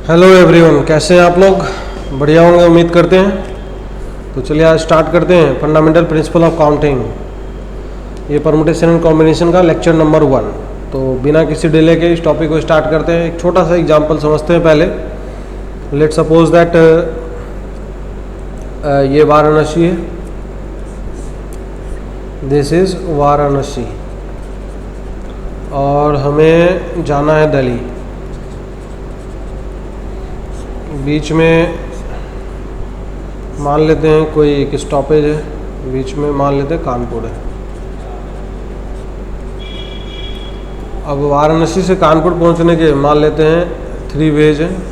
Hello everyone, कैसे हैं आप लोग? बढ़िया होंगे उम्मीद करते हैं। तो चलिए आज स्टार्ट करते हैं फंडामेंटल प्रिंसिपल ऑफ काउंटिंग, ये परमुटेशन एंड कॉम्बिनेशन का लेक्चर नंबर 1। तो बिना किसी डिले के इस टॉपिक को स्टार्ट करते हैं। एक छोटा सा एग्जांपल समझते हैं पहले। लेट सपोज दैट ये वाराणसी है, दिस इज़ वाराणसी, और हमें जाना है दिल्ली। बीच में मान लेते हैं कोई एक स्टॉपेज है, बीच में मान लेते हैं कानपुर है। अब वाराणसी से कानपुर पहुंचने के मान लेते हैं 3 वेज हैं,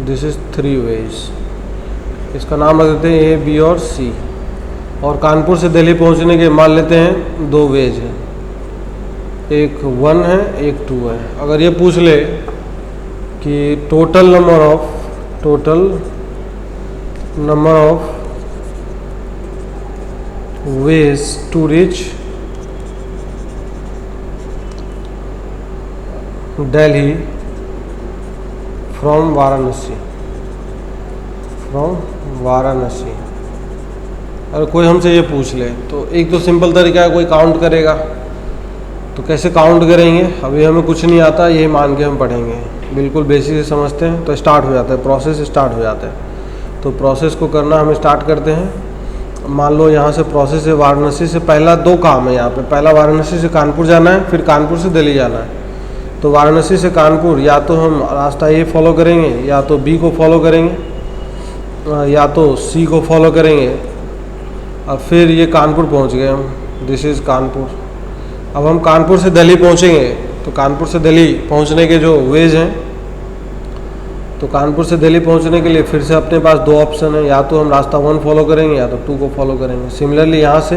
दिस इज 3 वेज। इसका नाम रख देते हैं ए, बी और सी। और कानपुर से दिल्ली पहुंचने के मान लेते हैं 2 वेज हैं, एक 1 है एक 2 है। अगर ये पूछ ले कि total number of ways to reach Delhi from Varanasi, अगर कोई हमसे ये पूछ ले तो एक तो सिंपल तरीका है, कोई काउंट करेगा। तो कैसे काउंट करेंगे? अभी हमें कुछ नहीं आता, यही मान के हम पढ़ेंगे। बिल्कुल बेसिक से समझते हैं तो स्टार्ट हो जाता है, प्रोसेस स्टार्ट हो जाता है। तो प्रोसेस को करना हम स्टार्ट करते हैं। मान लो यहाँ से प्रोसेस है वाराणसी से, पहला 2 काम है यहाँ पे। पहला वाराणसी से कानपुर जाना है, फिर कानपुर से दिल्ली जाना है। तो वाराणसी से कानपुर या तो हम रास्ता ए फॉलो करेंगे, या तो बी को फॉलो करेंगे, या तो सी को फॉलो करेंगे। अब फिर ये कानपुर पहुँच गए हम, दिस इज़ कानपुर। अब हम कानपुर से दिल्ली पहुँचेंगे, तो कानपुर से दिल्ली पहुँचने के जो वेज हैं, तो कानपुर से दिल्ली पहुँचने के लिए फिर से अपने पास 2 ऑप्शन है, या तो हम रास्ता 1 फॉलो करेंगे या तो 2 को फॉलो करेंगे। सिमिलरली यहाँ से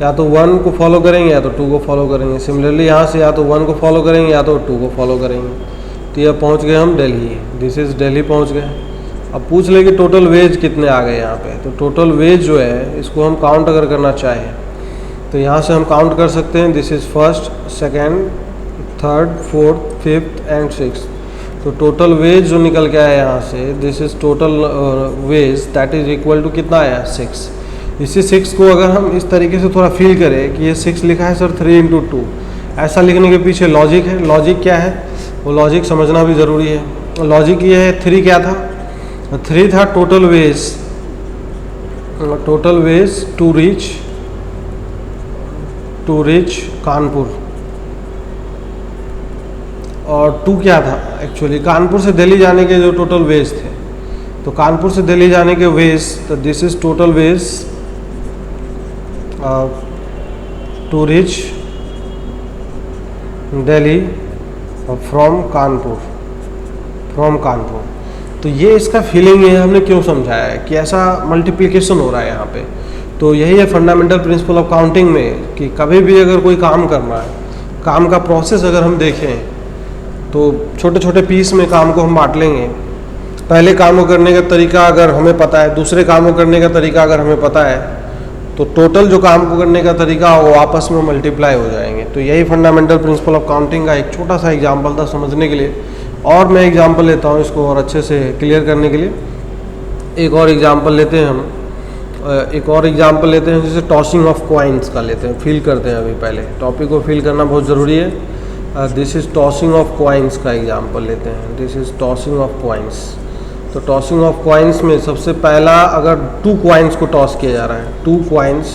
या तो 1 को फॉलो करेंगे या तो 2 को फॉलो करेंगे। सिमिलरली यहाँ से या तो 1 को फॉलो करेंगे या तो 2 को फॉलो करेंगे। तो यह पहुँच गए हम दिल्ली, दिस इज़ दिल्ली पहुँच गए। अब पूछ ले कि टोटल वेज कितने आ गए यहाँ पे। तो टोटल वेज जो है इसको हम काउंट अगर करना चाहें तो यहाँ से हम काउंट कर सकते हैं, this is 1st, 2nd, 3rd, 4th, 5th and 6th। तो टोटल वेज जो निकल के आया यहाँ से, this is total ways that is equal to कितना आया? 6। इसी 6 को अगर हम इस तरीके से थोड़ा फील करें कि ये 6 लिखा है सर 3 × 2, ऐसा लिखने के पीछे लॉजिक है। लॉजिक क्या है वो लॉजिक समझना भी ज़रूरी है। लॉजिक ये है, 3 क्या था? 3 था total ways to reach Kanpur. और 2 क्या था? एक्चुअली कानपुर से दिल्ली जाने के जो टोटल वेज थे, तो कानपुर से दिल्ली जाने के वेज, तो this is total ways to reach Delhi from Kanpur. तो ये इसका फीलिंग है, हमने क्यों समझाया है कि ऐसा मल्टीप्लिकेशन हो रहा है यहाँ पे। तो यही है फंडामेंटल प्रिंसिपल ऑफ काउंटिंग में, कि कभी भी अगर कोई काम करना है, काम का प्रोसेस अगर हम देखें तो छोटे छोटे पीस में काम को हम बांट लेंगे। पहले काम को करने का तरीका अगर हमें पता है, दूसरे काम को करने का तरीका अगर हमें पता है, तो टोटल जो काम को करने का तरीका हो वो आपस में मल्टीप्लाई हो जाएंगे। तो यही फंडामेंटल प्रिंसिपल ऑफ काउंटिंग का एक छोटा सा एग्जाम्पल था समझने के लिए। और मैं एग्जाम्पल लेता हूँ इसको और अच्छे से क्लियर करने के लिए। एक और एग्जाम्पल लेते हैं हम, जैसे टॉसिंग ऑफ कॉइन्स का लेते हैं, फील करते हैं। अभी पहले टॉपिक को फील करना बहुत ज़रूरी है। This is tossing of coins का एग्जाम्पल लेते हैं, this is tossing of coins. तो टॉसिंग ऑफ कॉइन्स में सबसे पहला अगर 2 कॉइन्स को टॉस किया जा रहा है, 2 coins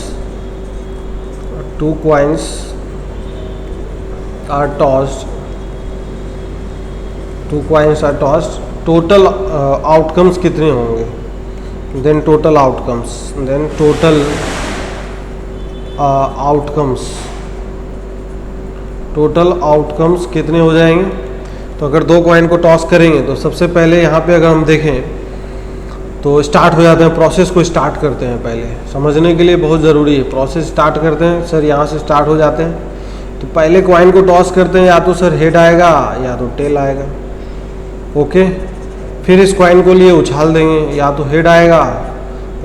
are tossed, total outcomes कितने होंगे? देन टोटल आउटकम्स कितने हो जाएंगे? तो अगर 2 कॉइन को टॉस करेंगे तो सबसे पहले यहाँ पे अगर हम देखें तो स्टार्ट हो जाते हैं, प्रोसेस को स्टार्ट करते हैं। पहले समझने के लिए बहुत ज़रूरी है, प्रोसेस स्टार्ट करते हैं सर, यहाँ से स्टार्ट हो जाते हैं। तो पहले कॉइन को टॉस करते हैं, या तो सर हेड आएगा या तो टेल आएगा, ओके। फिर इस कॉइन को लिए उछाल देंगे, या तो हेड आएगा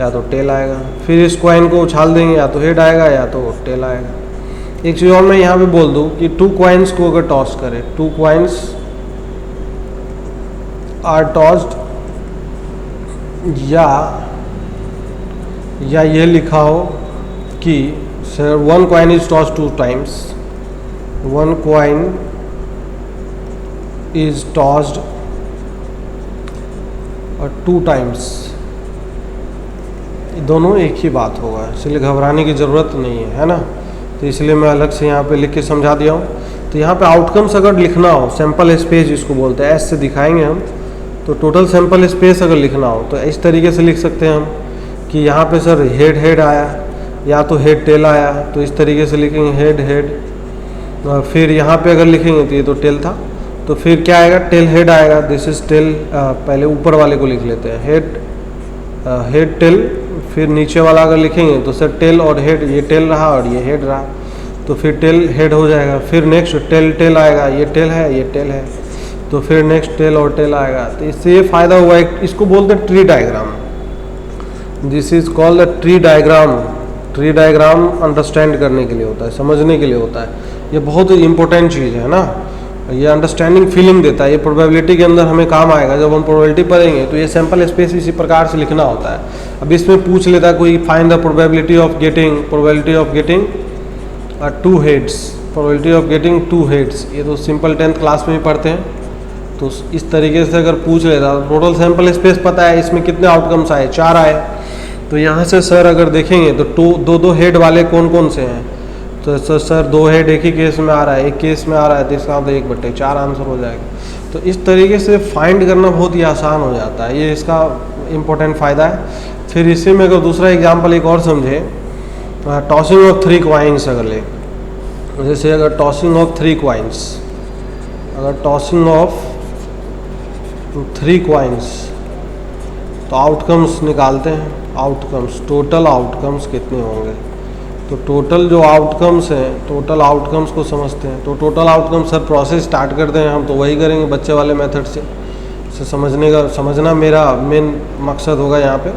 या तो टेल आएगा। फिर इस कॉइन को उछाल देंगे, या तो हेड आएगा या तो टेल आएगा। एक चीज़ और मैं यहाँ पे बोल दूँ कि 2 कॉइन्स को अगर टॉस करें, 2 कॉइन्स आर टॉस्ड, या ये लिखा हो कि sir 1 coin is tossed 2 times, 1 coin is tossed 2 times, दोनों एक ही बात होगा, इसलिए घबराने की ज़रूरत नहीं है ना। तो इसलिए मैं अलग से यहाँ पे लिख के समझा दिया हूँ। तो यहाँ पे आउटकम्स अगर लिखना हो, सैम्पल स्पेस जिसको बोलते हैं, एस से दिखाएंगे हम, तो टोटल सैम्पल स्पेस अगर लिखना हो तो इस तरीके से लिख सकते हैं हम कि यहाँ पे सर हेड आया या तो हेड टेल आया, तो इस तरीके से लिखेंगे हेड। फिर यहाँ पे अगर लिखेंगे तो ये तो टेल था, तो फिर क्या आएगा, टेल हेड आएगा, दिस इज टेल। पहले ऊपर वाले को लिख लेते हैं, हेड टेल। फिर नीचे वाला अगर लिखेंगे तो सर टेल और हेड, ये टेल रहा और ये हेड रहा, तो फिर टेल हेड हो जाएगा। फिर नेक्स्ट टेल आएगा, ये टेल है ये टेल है, तो फिर नेक्स्ट टेल और टेल आएगा। तो इससे ये फ़ायदा हुआ है, इसको बोलते हैं tree diagram. This is called the tree diagram. Tree diagram understand करने के लिए होता है, समझने के लिए होता है। ये बहुत ही इंपॉर्टेंट चीज़ है ना, ये अंडरस्टैंडिंग फीलिंग देता है, ये प्रोबेबिलिटी के अंदर हमें काम आएगा। जब हम प्रोबेबिलिटी पढ़ेंगे तो ये सैम्पल स्पेस इसी प्रकार से लिखना होता है। अब इसमें पूछ लेता है कोई, find the probability of getting 2 heads, probability of getting 2 heads. ये तो सिंपल 10th क्लास में ही पढ़ते हैं। तो इस तरीके से अगर पूछ लेता, टोटल सैम्पल स्पेस पता है, इसमें कितने आउटकम्स आए, 4 आए। तो यहाँ से सर अगर देखेंगे तो 2 हेड वाले कौन कौन से हैं, तो सर 2 हेड एक ही केस में आ रहा है, एक केस में आ रहा है, तो इसका मतलब 1/4 आंसर हो जाएगा। तो इस तरीके से फाइंड करना बहुत ही आसान हो जाता है, ये इसका इम्पोर्टेंट फ़ायदा है। फिर इसी में अगर दूसरा एग्जांपल एक और समझे, टॉसिंग ऑफ 3 कॉइन्स अगर ले, जैसे अगर टॉसिंग ऑफ 3 कॉइन्स, अगर टॉसिंग ऑफ 3 कॉइन्स, तो आउटकम्स निकालते हैं। आउटकम्स, टोटल आउटकम्स कितने होंगे, तो टोटल जो आउटकम्स हैं, टोटल आउटकम्स को समझते हैं। तो total outcomes sir process start करते हैं हम, तो वही करेंगे बच्चे वाले मेथड से समझना मेरा मेन मकसद होगा यहाँ पे,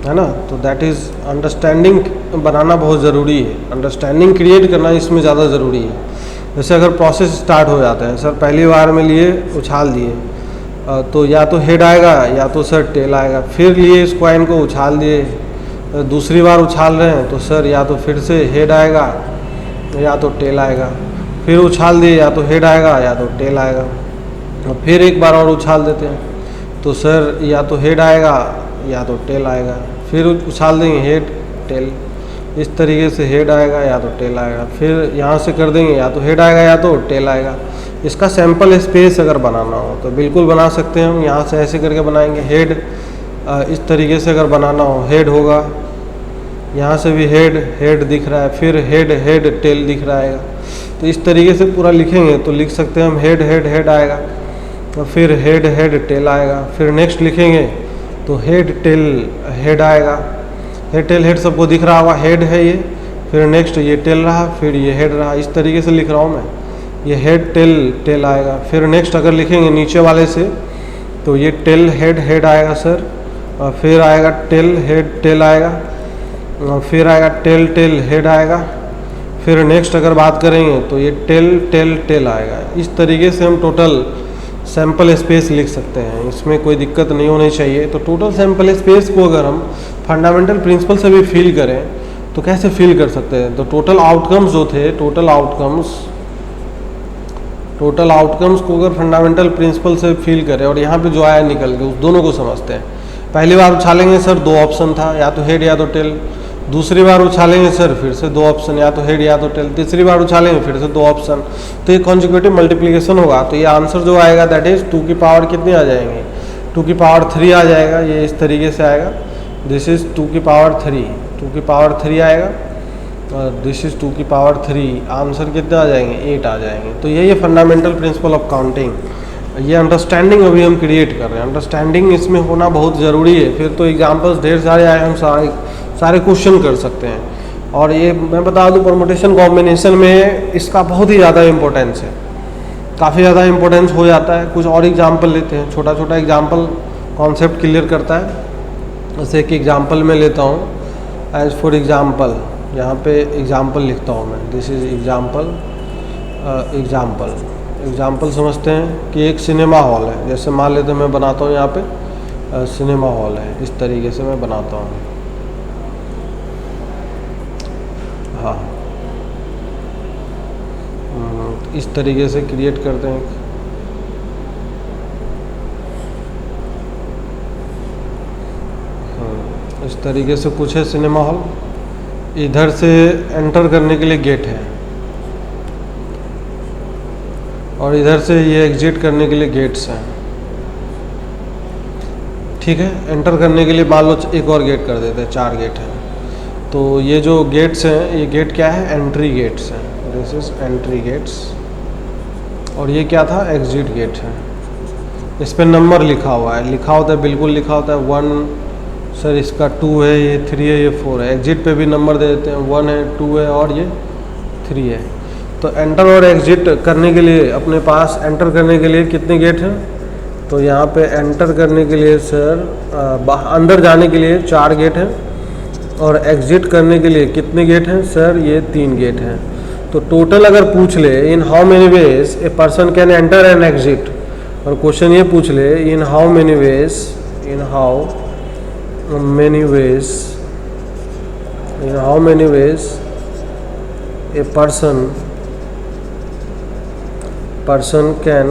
है ना। तो दैट इज़ अंडरस्टैंडिंग बनाना बहुत ज़रूरी है, अंडरस्टैंडिंग क्रिएट करना इसमें ज़्यादा ज़रूरी है। जैसे अगर प्रोसेस स्टार्ट हो जाता है, सर पहली बार में लिए उछाल दिए, तो या तो हेड आएगा या तो सर टेल आएगा। फिर लिए इस कॉइन को उछाल दिए, दूसरी बार उछाल रहे हैं तो सर या तो फिर से हेड आएगा या तो टेल आएगा। फिर उछाल दिए, या तो हेड आएगा या तो टेल आएगा। और फिर एक बार और उछाल देते हैं तो सर या तो हेड आएगा या तो टेल आएगा। फिर उछाल देंगे हेड टेल, इस तरीके से हेड आएगा या तो टेल आएगा। फिर यहाँ से कर देंगे, या तो हेड आएगा या तो टेल आएगा। इसका सैम्पल स्पेस अगर बनाना हो तो बिल्कुल बना सकते हैं हम, यहाँ से ऐसे करके बनाएंगे। हेड इस तरीके से अगर बनाना हो, हेड होगा, यहाँ से भी हेड दिख रहा है, फिर हेड टेल दिख रहा है। तो इस तरीके से पूरा लिखेंगे तो लिख सकते हैं हम हेड आएगा, और फिर हेड टेल आएगा। फिर नेक्स्ट लिखेंगे तो हेड टेल हेड आएगा, हेड टेल हेड सबको दिख रहा होगा, हेड है ये। फिर नेक्स्ट ये टेल रहा, फिर ये हेड रहा, इस तरीके से लिख रहा हूँ मैं। ये हेड टेल आएगा। फिर नेक्स्ट अगर लिखेंगे नीचे वाले से तो ये टेल हेड आएगा सर, और फिर आएगा टेल हेड टेल आएगा, और फिर आएगा टेल हेड आएगा। फिर नेक्स्ट अगर बात करेंगे तो ये टेल आएगा। इस तरीके से हम टोटल सैम्पल स्पेस लिख सकते हैं, इसमें कोई दिक्कत नहीं होनी चाहिए। तो टोटल सैम्पल स्पेस को अगर हम फंडामेंटल प्रिंसिपल से भी फील करें तो कैसे फील कर सकते हैं, तो टोटल आउटकम्स जो थे, टोटल आउटकम्स को अगर फंडामेंटल प्रिंसिपल से फील करें और यहाँ पे जो आया निकल के, उस दोनों को समझते हैं। पहली बार उछालेंगे सर 2 ऑप्शन था, या तो हेड या तो टेल। दूसरी बार उछालेंगे सर फिर से 2 ऑप्शन, या तो हेड या तो टेल। तीसरी बार उछालेंगे फिर से 2 ऑप्शन। तो ये कॉन्जिक्यूटिव मल्टीप्लिकेशन होगा, तो ये आंसर जो आएगा दैट इज 2 की पावर कितने आ जाएंगे, 2 की पावर 3 आ जाएगा। ये इस तरीके से आएगा, दिस इज 2 की पावर 3, 2 की पावर 3 आएगा, दिस इज 2 की पावर 3। आंसर कितने आ जाएंगे, 8 आ जाएंगे। तो यही है फंडामेंटल प्रिंसिपल ऑफ काउंटिंग। ये अंडरस्टैंडिंग अभी हम क्रिएट कर रहे हैं, अंडरस्टैंडिंग इसमें होना बहुत ज़रूरी है। फिर तो एग्जांपल्स ढेर सारे आए, हम सारे क्वेश्चन कर सकते हैं। और ये मैं बता दूं, परमुटेशन कॉम्बिनेशन में इसका बहुत ही ज़्यादा इम्पोर्टेंस है, काफ़ी ज़्यादा इम्पोर्टेंस हो जाता है। कुछ और एग्जाम्पल लेते हैं, छोटा छोटा एग्जाम्पल कॉन्सेप्ट क्लियर करता है। जैसे एक एग्जाम्पल मैं लेता हूँ, एज फॉर एग्जाम्पल, यहाँ पे एग्जाम्पल लिखता हूँ मैं, दिस इज एग्जाम्पल। एग्जाम्पल समझते हैं कि एक सिनेमा हॉल है, जैसे मान लेते मैं बनाता हूँ यहाँ पे सिनेमा हॉल है, इस तरीके से मैं बनाता हूँ। हाँ, इस तरीके से क्रिएट करते हैं। इस तरीके से कुछ है सिनेमा हॉल। इधर से एंटर करने के लिए गेट है और इधर से ये एग्जिट करने के लिए गेट्स हैं। ठीक है, एंटर करने के लिए मान लो एक और गेट कर देते हैं, 4 गेट हैं। तो ये जो गेट्स हैं, ये गेट क्या है? एंट्री गेट्स हैं। This is entry gates. और ये क्या था? एग्जिट गेट है। इस पर नंबर लिखा हुआ है, लिखा होता है, बिल्कुल लिखा होता है 1 सर, इसका 2 है, ये 3 है, ये 4 है। एग्जिट पे भी नंबर दे देते हैं, 1 है, 2 है और ये 3 है। तो एंटर और एग्जिट करने के लिए अपने पास एंटर करने के लिए कितने गेट हैं? तो यहाँ पे एंटर करने के लिए सर अंदर जाने के लिए 4 गेट हैं और एग्जिट करने के लिए कितने गेट हैं सर? ये 3 गेट हैं। तो टोटल अगर पूछ ले in how many ways a person can enter and exit, और क्वेश्चन ये पूछ ले in how many ways a person can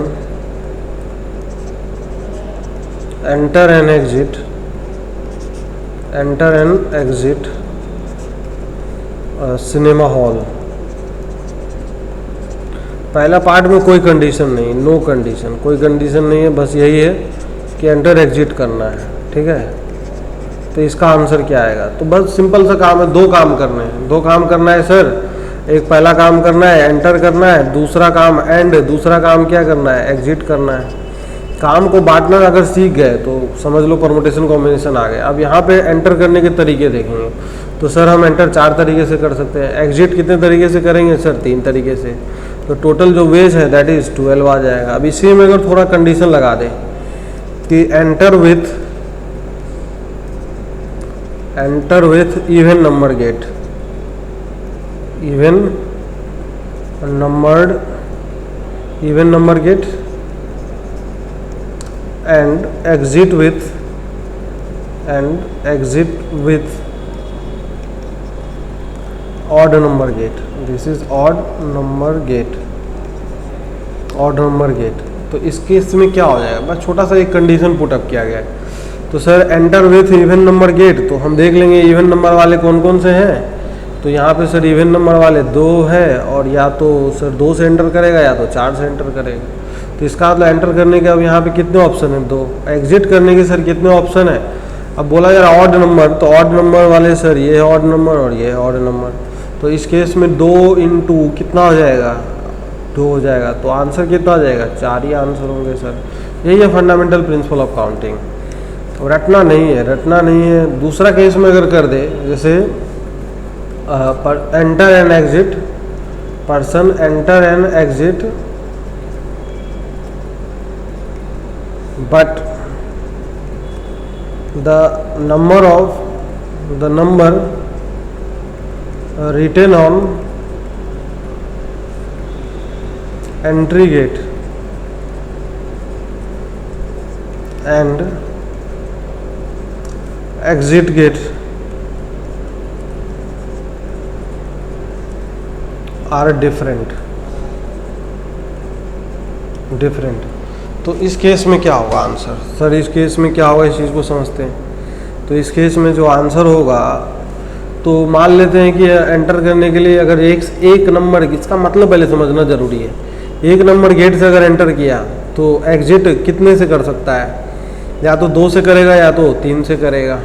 enter and exit cinema hall. पहला पार्ट में कोई कंडीशन नहीं, नो कंडीशन, कोई कंडीशन नहीं है, बस यही है कि एंटर एग्जिट करना है। ठीक है, तो इसका आंसर क्या आएगा? तो बस सिंपल सा काम है, 2 काम करने हैं। 2 काम करना है सर। एक पहला काम करना है एंटर करना है, दूसरा काम एंड, दूसरा काम क्या करना है? एग्जिट करना है। काम को बांटना अगर सीख गए तो समझ लो परमुटेशन कॉम्बिनेशन आ गए। अब यहाँ पे एंटर करने के तरीके देखेंगे तो सर हम एंटर 4 तरीके से कर सकते हैं। एग्जिट कितने तरीके से करेंगे सर? 3 तरीके से। तो टोटल जो वेज है दैट इज 12 आ जाएगा। अब इसी में अगर थोड़ा कंडीशन लगा दें कि enter with even number gate, even number gate and exit with odd number gate. This is odd number gate. तो इस केस में क्या हो जाएगा? बस छोटा सा एक कंडीशन पुट अप किया गया है। तो sir enter with even number gate, तो हम देख लेंगे इवन नंबर वाले कौन कौन से हैं। तो यहाँ पे सर इवन नंबर वाले 2 है, और या तो सर 2 से एंटर करेगा या तो 4 से एंटर करेगा। तो इसका मतलब एंटर करने के अब यहाँ पे कितने ऑप्शन हैं? 2। एग्जिट करने के सर कितने ऑप्शन है? अब बोला यार ऑड नंबर, तो ऑड नंबर वाले सर ये है ऑड नंबर और ये है ऑड नंबर। तो इस केस में 2 × कितना हो जाएगा? 2 हो जाएगा। तो आंसर कितना हो जाएगा? 4 ही आंसर होंगे सर। यही है फंडामेंटल प्रिंसिपल ऑफ काउंटिंग। रटना नहीं है। दूसरा केस में अगर कर दे, जैसे enter and exit, person enter and exit but the number written on entry gate and exit gate are different। तो इस केस में क्या होगा आंसर? सर इस केस में क्या होगा, इस चीज़ को समझते हैं। तो इस केस में जो आंसर होगा, तो मान लेते हैं कि एंटर करने के लिए अगर एक नंबर, इसका मतलब पहले समझना जरूरी है। 1 नंबर गेट से अगर एंटर किया तो एग्जिट कितने से कर सकता है? या तो 2 से करेगा या तो 3 से करेगा।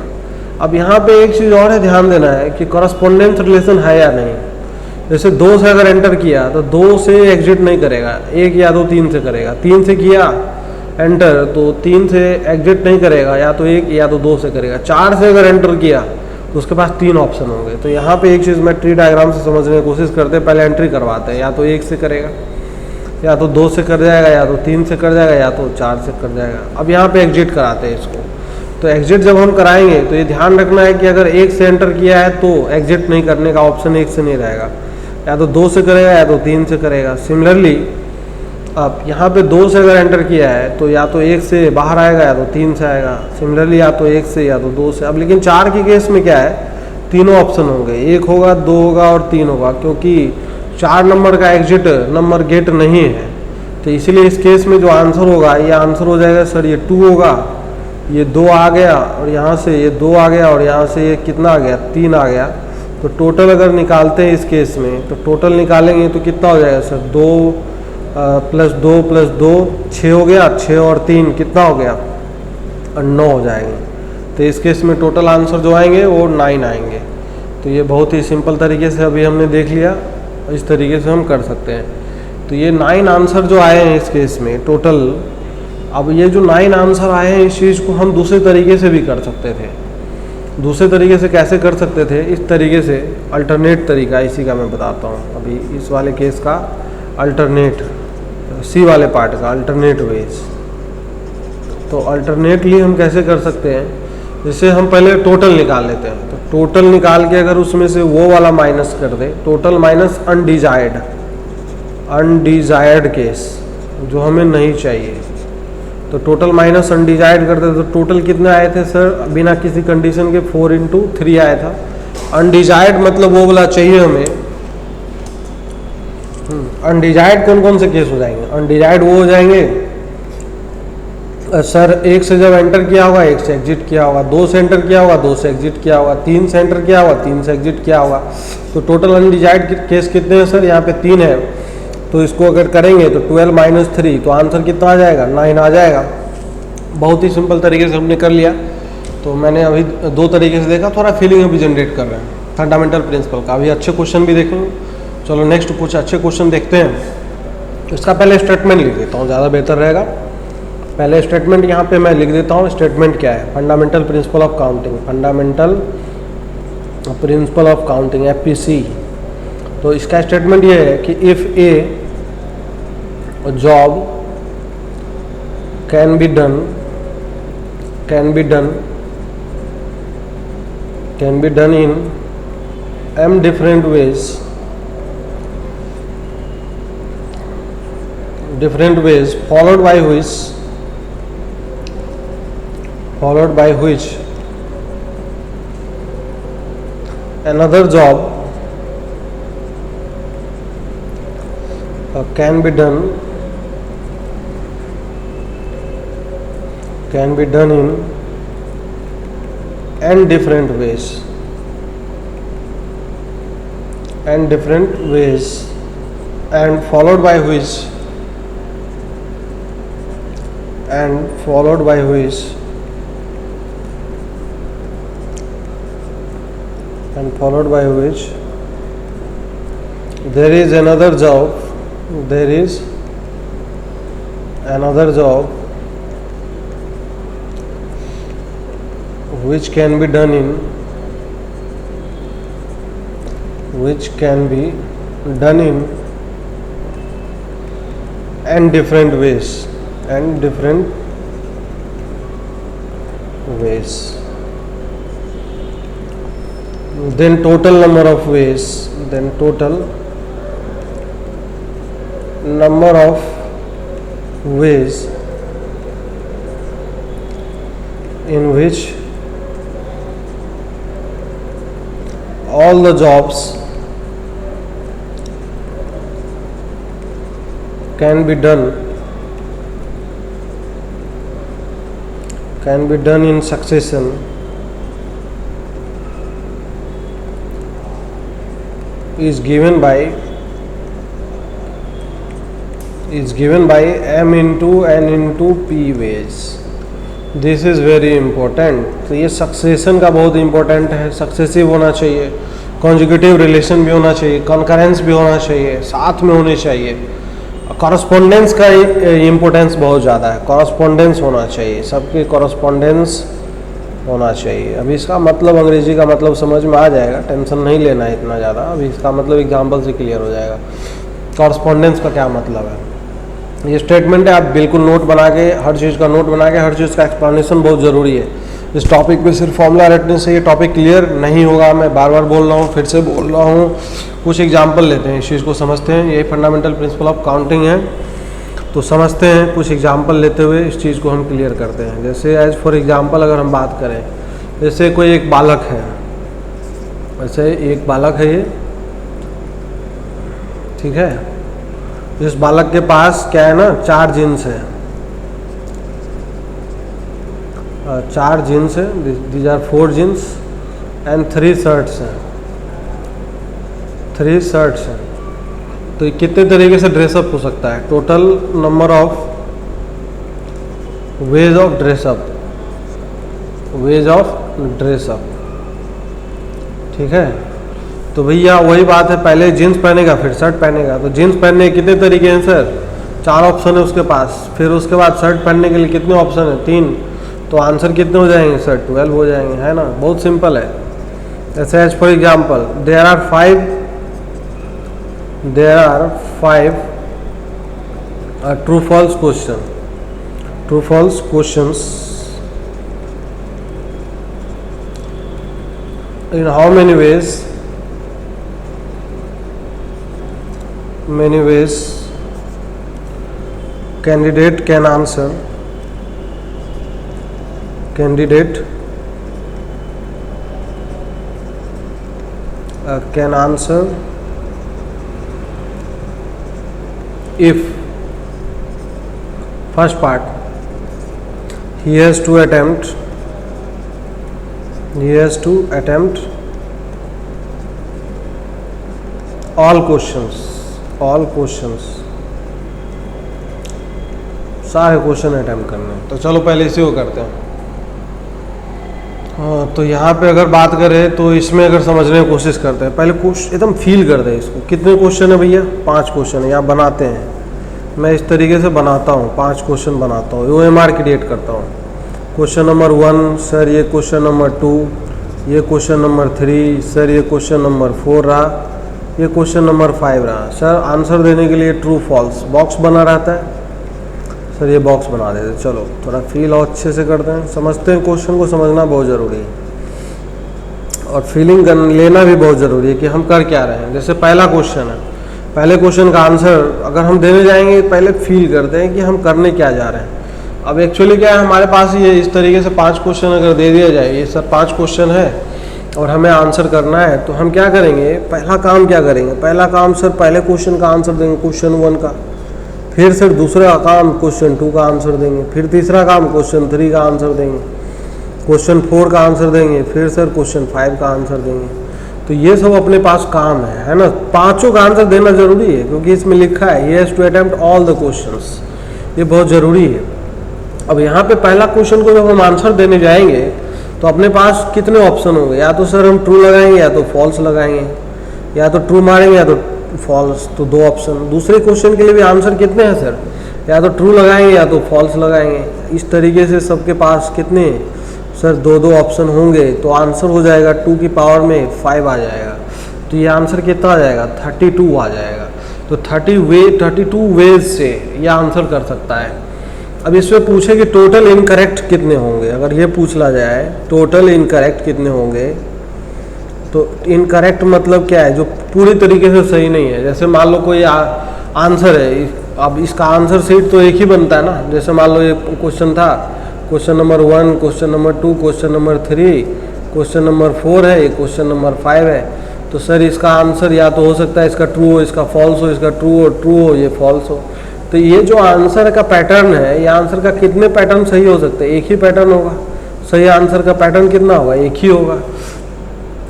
अब यहाँ पे एक चीज़ और है, ध्यान देना है कि कॉरस्पॉन्डेंस रिलेशन है या नहीं। जैसे 2 से अगर एंटर किया तो 2 से एग्जिट नहीं करेगा, 1 या तो 3 से करेगा। 3 से किया एंटर तो 3 से एग्जिट नहीं करेगा, या तो 1 या तो 2 से करेगा। 4 से अगर एंटर किया तो उसके पास 3 ऑप्शन होंगे। तो यहाँ पे एक चीज़ मैं ट्री डायग्राम से समझने की कोशिश करते हैं। पहले एंट्री करवाते हैं, या तो 1 से करेगा, या तो 2 से कर जाएगा, या तो 3 से कर जाएगा, या तो 4 से कर जाएगा। अब यहाँ पे एग्जिट कराते हैं इसको। तो एग्जिट जब हम कराएंगे तो ये ध्यान रखना है कि अगर 1 से एंटर किया है तो एग्जिट नहीं करने का ऑप्शन 1 से नहीं रहेगा, या तो 2 से करेगा या तो 3 से करेगा। सिमिलरली अब यहाँ पे 2 से अगर एंटर किया है तो या तो 1 से बाहर आएगा या तो 3 से आएगा, सिमिलरली या तो 1 से या तो 2 से। अब लेकिन 4 के केस में क्या है, तीनों ऑप्शन होंगे, 1 होगा, 2 होगा और 3 होगा, क्योंकि 4 नंबर का एग्जिट नंबर गेट नहीं है। तो इसीलिए इस केस में जो आंसर होगा, ये आंसर हो जाएगा सर ये 2 होगा, ये 2 आ गया और यहाँ से ये 2 आ गया और यहाँ से ये कितना आ गया, 3 आ गया। तो टोटल अगर निकालते हैं इस केस में, तो टोटल निकालेंगे तो कितना हो जाएगा सर, 2 + 2 + 2 6 हो गया, 6 और 3 कितना हो गया, और 9 हो जाएंगे। तो इस केस में टोटल आंसर जो आएंगे वो 9 आएंगे। तो ये बहुत ही सिंपल तरीके से अभी हमने देख लिया, इस तरीके से हम कर सकते हैं। तो ये 9 आंसर जो आए हैं इस केस में टोटल। अब ये जो 9 आंसर आए हैं, इस चीज़ को हम दूसरे तरीके से भी कर सकते थे। दूसरे तरीके से कैसे कर सकते थे, इस तरीके से अल्टरनेट तरीका, इसी का मैं बताता हूँ अभी, इस वाले केस का अल्टरनेट, सी वाले पार्ट का अल्टरनेट वेज। तो अल्टरनेटली हम कैसे कर सकते हैं, जैसे हम पहले टोटल निकाल लेते हैं। तो टोटल निकाल के अगर उसमें से वो वाला माइनस कर दे, टोटल माइनस अनडिजायर्ड केस जो हमें नहीं चाहिए, तो टोटल माइनस अनडिजायर्ड करते तो टोटल कितने आए थे सर, बिना किसी कंडीशन के 4 × 3 आया था। अनडिजायर्ड मतलब वो वाला चाहिए हमें। अनडिजायर्ड कौन कौन से केस हो जाएंगे, अनडिजायर्ड वो हो जाएंगे सर 1 से जब एंटर किया होगा 1 से एग्जिट किया होगा, 2 से एंटर किया होगा 2 से एग्जिट किया होगा, 3 से एंटर किया होगा 3 से एग्जिट किया होगा। तो टोटल अनडिजायर्ड केस कितने हैं सर, यहाँ पे 3 है। तो इसको अगर करेंगे तो 12 - 3, तो आंसर कितना आ जाएगा, 9 आ जाएगा। बहुत ही सिंपल तरीके से हमने कर लिया। तो मैंने अभी 2 तरीके से देखा, थोड़ा फीलिंग अभी जनरेट कर रहे हैं फंडामेंटल प्रिंसिपल का। अभी अच्छे क्वेश्चन भी देखेंगे। चलो नेक्स्ट कुछ अच्छे क्वेश्चन देखते हैं। इसका पहले स्टेटमेंट लिख देता हूँ, ज़्यादा बेहतर रहेगा। पहले स्टेटमेंट यहाँ पे मैं लिख देता हूँ। स्टेटमेंट क्या है, fundamental principle of counting, fundamental principle of counting FPC। तो इसका स्टेटमेंट ये है कि if A job can be done in m different ways followed by which another job can be done in n different ways and followed by which there is another job which can be done in n different ways then total number of ways in which all the jobs can be done in succession is given by m into n into p ways. This is very important. तो ये succession का बहुत important है, successive होना चाहिए, conjugative relation भी होना चाहिए, कॉन्करेंस भी होना चाहिए, साथ में होने चाहिए। कॉरस्पॉन्डेंस का इम्पोर्टेंस बहुत ज़्यादा है, कॉरस्पॉन्डेंस होना चाहिए, सबके कॉरस्पॉन्डेंस होना चाहिए। अभी इसका मतलब अंग्रेजी का मतलब समझ में आ जाएगा, टेंशन नहीं लेना है इतना ज़्यादा। अभी इसका मतलब एग्जाम्पल से क्लियर हो जाएगा कॉरस्पॉन्डेंस का क्या मतलब है। ये स्टेटमेंट है, आप बिल्कुल नोट बना के, हर चीज़ का नोट बना के, हर चीज़ का एक्सप्लेनेशन बहुत ज़रूरी है। इस टॉपिक पे सिर्फ फॉर्मूला रटने से ये टॉपिक क्लियर नहीं होगा। मैं बार बार बोल रहा हूँ, फिर से बोल रहा हूँ। कुछ एग्जाम्पल लेते हैं, इस चीज़ को समझते हैं। यही फंडामेंटल प्रिंसिपल ऑफ काउंटिंग है। तो समझते हैं, कुछ एग्जांपल लेते हुए इस चीज़ को हम क्लियर करते हैं। जैसे एज फॉर एग्जांपल अगर हम बात करें, जैसे कोई एक बालक है, वैसे एक बालक है ये, ठीक है। इस बालक के पास क्या है ना, 4 जीन्स है, 4 जीन्स है, these are 4 jeans and 3 shirts हैं, 3 शर्ट्स हैं। तो ये कितने तरीके से ड्रेसअप हो सकता है? Total number of ways of dress up, ways of dress up, ठीक है। तो भैया वही बात है, पहले जीन्स पहनेगा फिर शर्ट पहनेगा। तो जीन्स पहनने के कितने तरीके हैं सर? 4 ऑप्शन है उसके पास। फिर उसके बाद शर्ट पहनने के लिए कितने ऑप्शन है? 3। तो आंसर कितने हो जाएंगे सर? 12 हो जाएंगे, है ना। बहुत सिंपल है। जैसे as for example, there are 5 true false question, true false questions in how many ways candidate can answer, candidate can answer if first part he has to attempt all questions, सारे question attempt करने हैं। तो चलो पहले इसी को करते हैं। हाँ, तो यहाँ पे अगर बात करें तो इसमें अगर समझने की कोशिश करते हैं, पहले क्वेश्चन एकदम फील करते हैं इसको। कितने क्वेश्चन है भैया? 5 क्वेश्चन है। यहाँ बनाते हैं, मैं इस तरीके से बनाता हूँ, 5 क्वेश्चन बनाता हूँ, OMR क्रिएट करता हूँ। क्वेश्चन नंबर 1 सर, ये क्वेश्चन नंबर 2, ये क्वेश्चन नंबर 3 सर, ये क्वेश्चन नंबर 4 रहा, ये क्वेश्चन नंबर 5 रहा। सर आंसर देने के लिए ट्रू फॉल्स बॉक्स बना रहता है, सर ये बॉक्स बना देते। चलो थोड़ा फील और अच्छे से करते हैं, समझते हैं। क्वेश्चन को समझना बहुत ज़रूरी है और फीलिंग लेना भी बहुत ज़रूरी है कि हम कर क्या रहे हैं। जैसे पहला क्वेश्चन है, पहले क्वेश्चन का आंसर अगर हम देने जाएंगे, पहले फील करते हैं कि हम करने क्या जा रहे हैं। अब एक्चुअली क्या है, हमारे पास ये इस तरीके से 5 क्वेश्चन अगर दे दिया जाए, ये सर 5 क्वेश्चन है और हमें आंसर करना है, तो हम क्या करेंगे? पहला काम क्या करेंगे? पहला काम सर पहले क्वेश्चन का आंसर देंगे, क्वेश्चन 1 का। फिर सर दूसरा काम क्वेश्चन 2 का आंसर देंगे। फिर तीसरा काम क्वेश्चन 3 का आंसर देंगे। क्वेश्चन 4 का आंसर देंगे। फिर सर क्वेश्चन 5 का आंसर देंगे। तो ये सब अपने पास काम है ना। पाँचों का आंसर देना जरूरी है क्योंकि इसमें लिखा है he has to attempt all the questions, ये बहुत ज़रूरी है। अब यहाँ पे पहला क्वेश्चन को जब हम आंसर देने जाएंगे तो अपने पास कितने ऑप्शन होंगे? या तो सर हम ट्रू लगाएंगे या तो फॉल्स लगाएंगे, या तो ट्रू मारेंगे या तो फॉल्स, तो 2 ऑप्शन। दूसरे क्वेश्चन के लिए भी आंसर कितने हैं सर? या तो ट्रू लगाएंगे या तो फॉल्स लगाएंगे। इस तरीके से सबके पास कितने सर 2-2 ऑप्शन होंगे, तो आंसर हो जाएगा 2 की पावर में 5 आ जाएगा। तो ये आंसर कितना आ जाएगा? 32 आ जाएगा। तो 32 वेज से यह आंसर कर सकता है। अब इसमें पूछे कि टोटल इनकरेक्ट कितने होंगे, अगर ये पूछला जाए टोटल इनकरेक्ट कितने होंगे, तो इनकरेक्ट मतलब क्या है? जो पूरी तरीके से सही नहीं है। जैसे मान लो कोई आंसर है, अब इसका आंसर सीट तो एक ही बनता है ना। जैसे मान लो ये क्वेश्चन था, question number 1, question number 2, question number 3, question number 4 है, ये क्वेश्चन नंबर 5 है। तो सर इसका आंसर या तो हो सकता है इसका ट्रू हो, इसका फॉल्स हो, इसका ट्रू हो, ये फॉल्स हो। तो ये जो आंसर का पैटर्न है, ये आंसर का कितने पैटर्न सही हो सकते हैं? एक ही पैटर्न होगा। सही आंसर का पैटर्न कितना होगा? एक ही होगा।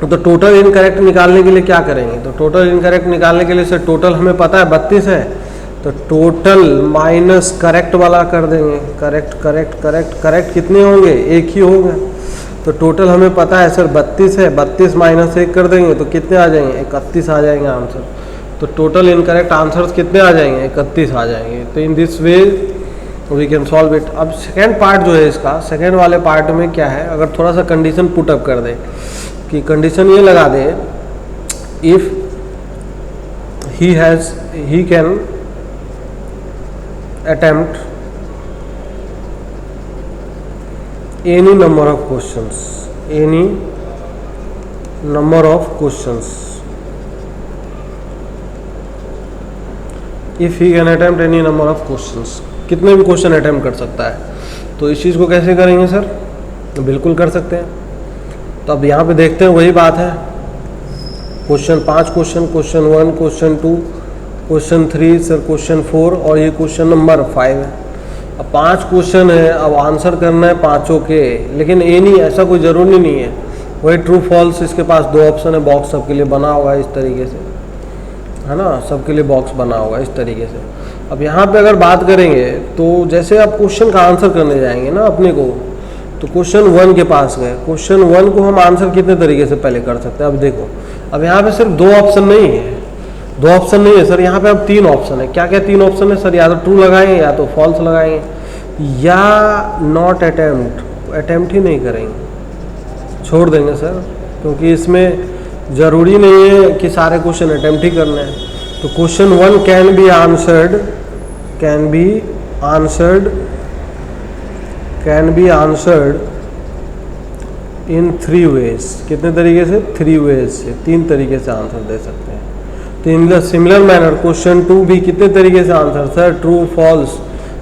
तो टोटल इनकरेक्ट निकालने के लिए क्या करेंगे? तो टोटल इनकरेक्ट निकालने के लिए सर टोटल हमें पता है 32 है, तो टोटल माइनस करेक्ट वाला कर देंगे। करेक्ट कितने होंगे? एक ही होंगे। तो टोटल हमें पता है सर 32 है, 32 माइनस 1 कर देंगे तो कितने आ जाएंगे? 31 आ जाएंगे आंसर। तो टोटल इनकरेक्ट आंसर्स कितने आ जाएंगे? 31 आ जाएंगे। तो in this way we can solve it. अब सेकेंड पार्ट जो है इसका, सेकेंड वाले पार्ट में क्या है, अगर थोड़ा सा कंडीशन पुट अप कर दे कि कंडीशन ये लगा दे, if he can attempt any number of questions, any number of questions, if he can attempt any number of questions, कितने भी क्वेश्चन अटेम्प्ट कर सकता है। तो इस चीज़ को कैसे करेंगे सर? तो बिल्कुल कर सकते हैं। तो अब यहाँ पे देखते हैं, वही बात है, question 5 question, question 1, question 2, question 3 sir, question 4 और ये क्वेश्चन नंबर 5 है। अब 5 क्वेश्चन है, अब आंसर करना है पाँचों के, लेकिन ये नहीं, ऐसा कोई ज़रूरी नहीं है। वही ट्रू फॉल्स, इसके पास 2 ऑप्शन है, बॉक्स सबके लिए बना होगा इस तरीके से, है ना, सबके लिए बॉक्स बना होगा इस तरीके से। अब यहाँ पे अगर बात करेंगे तो जैसे आप क्वेश्चन का आंसर करने जाएंगे ना अपने को, तो क्वेश्चन 1 के पास गए, क्वेश्चन 1 को हम आंसर कितने तरीके से पहले कर सकते हैं। अब देखो, अब यहाँ पे सिर्फ 2 ऑप्शन नहीं है, 2 ऑप्शन नहीं है सर, यहाँ पे अब 3 ऑप्शन है। क्या क्या 3 ऑप्शन है सर? या तो ट्रू लगाएंगे, या तो फॉल्स लगाएंगे, या नॉट अटेम्प्ट, अटेम्प्ट ही नहीं करेंगे, छोड़ देंगे सर, क्योंकि इसमें ज़रूरी नहीं है कि सारे क्वेश्चन अटेम्प्ट ही करने हैं। तो question 1 can be answered, can be answered, can be answered in 3 ways. कितने तरीके से? 3 वेज से, 3 तरीके से आंसर दे सकते हैं। तो in the similar manner question 2 भी कितने तरीके से आंसर सर? ट्रू, फॉल्स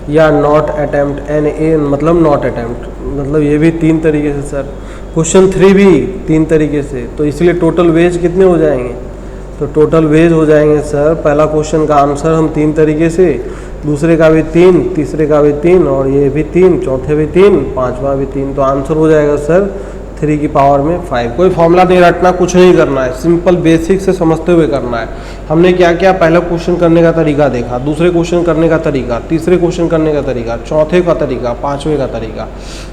या नॉट अटेम्प्ट, एन ए मतलब नॉट अटेम्प्ट, मतलब ये भी 3 तरीके से सर। क्वेश्चन 3 भी 3 तरीके से, तो इसलिए टोटल वेज कितने हो जाएंगे? तो टोटल वेज हो जाएंगे सर, पहला क्वेश्चन का आंसर हम 3 तरीके से, दूसरे का भी 3, तीसरे का भी 3 और ये भी 3, चौथे भी 3, पांचवा भी 3। तो आंसर हो जाएगा सर 3 की पावर में 5। कोई फॉर्मूला नहीं रटना, कुछ नहीं करना है, सिंपल बेसिक से समझते हुए करना है। हमने क्या क्या, पहला क्वेश्चन करने का तरीका देखा, दूसरे क्वेश्चन करने का तरीका, तीसरे क्वेश्चन करने का तरीका, चौथे का तरीका, पाँचवें का तरीका।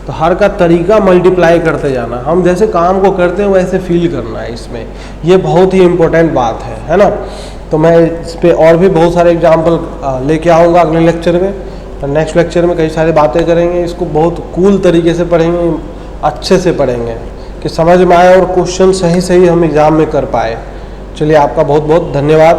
तो हर का तरीका मल्टीप्लाई करते जाना, हम जैसे काम को करते हैं वैसे फील करना है इसमें, ये बहुत ही इंपॉर्टेंट बात है ना। तो मैं इस पर और भी बहुत सारे एग्जाम्पल लेके आऊँगा अगले लेक्चर में। तो नेक्स्ट लेक्चर में कई सारी बातें करेंगे, इसको बहुत कूल तरीके से पढ़ेंगे, अच्छे से पढ़ेंगे कि समझ में आए और क्वेश्चन सही सही हम एग्ज़ाम में कर पाए। चलिए, आपका बहुत बहुत धन्यवाद।